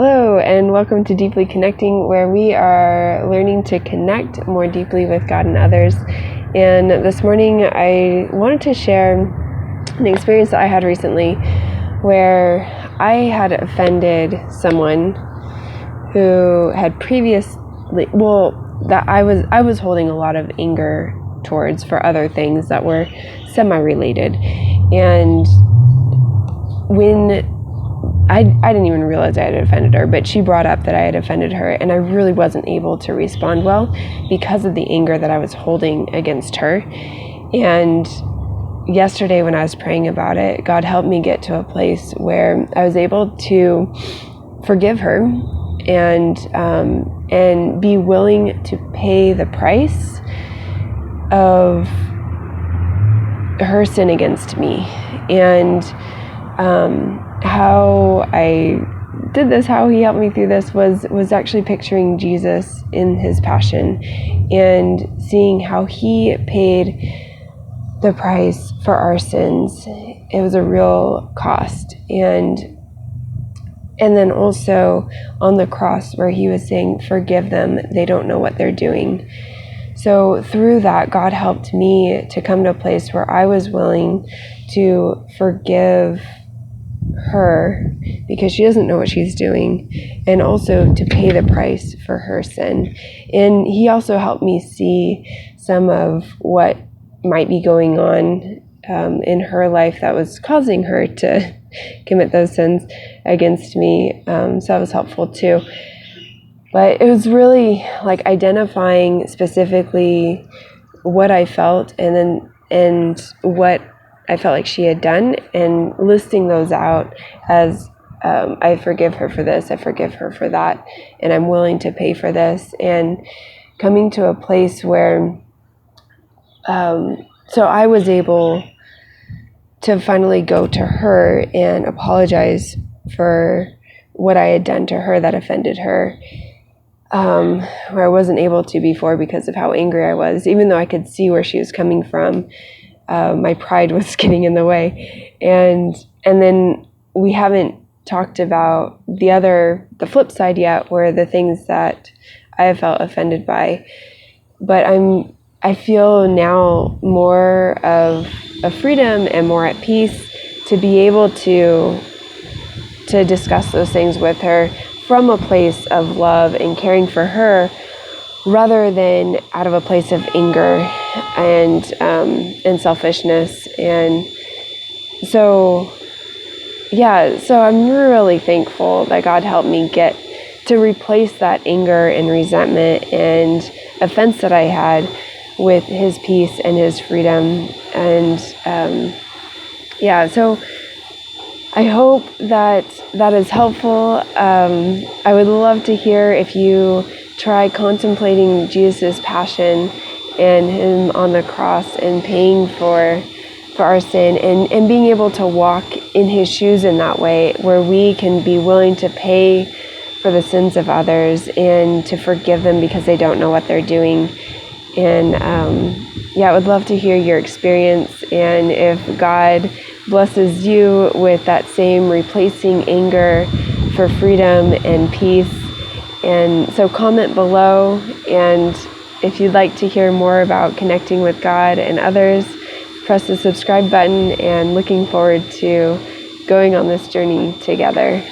Hello, and welcome to Deeply Connecting, where we are learning to connect more deeply with God and others. And this morning, I wanted to share an experience that I had recently where I had offended someone who had previously, that I was holding a lot of anger towards for other things that were semi-related. And when I didn't even realize I had offended her, but she brought up that I had offended her, and I really wasn't able to respond well because of the anger that I was holding against her. And yesterday when I was praying about it, God helped me get to a place where I was able to forgive her and be willing to pay the price of her sin against me. And how I did this, how he helped me through this was actually picturing Jesus in his passion and seeing how he paid the price for our sins. It was a real cost. And then also on the cross where he was saying, forgive them, they don't know what they're doing. So through that, God helped me to come to a place where I was willing to forgive her because she doesn't know what she's doing, and also to pay the price for her sin. And he also helped me see some of what might be going on in her life that was causing her to commit those sins against me. So that was helpful too. But it was really like identifying specifically what I felt and what I felt like she had done, and listing those out as I forgive her for this, I forgive her for that, and I'm willing to pay for this, and coming to a place where so I was able to finally go to her and apologize for what I had done to her that offended her, where I wasn't able to before because of how angry I was, even though I could see where she was coming from. My pride was getting in the way. And then we haven't talked about the flip side yet, where the things that I have felt offended by. But I feel now more of a freedom and more at peace to be able to discuss those things with her from a place of love and caring for her, rather than out of a place of anger and selfishness. And so I'm really thankful that God helped me get to replace that anger and resentment and offense that I had with his peace and his freedom. And so I hope that is helpful. I would love to hear if you try contemplating Jesus' passion and him on the cross and paying for our sin, and being able to walk in his shoes in that way, where we can be willing to pay for the sins of others and to forgive them because they don't know what they're doing. And I would love to hear your experience, and if God blesses you with that same replacing anger for freedom and peace. And so comment below, and if you'd like to hear more about connecting with God and others, press the subscribe button, and looking forward to going on this journey together.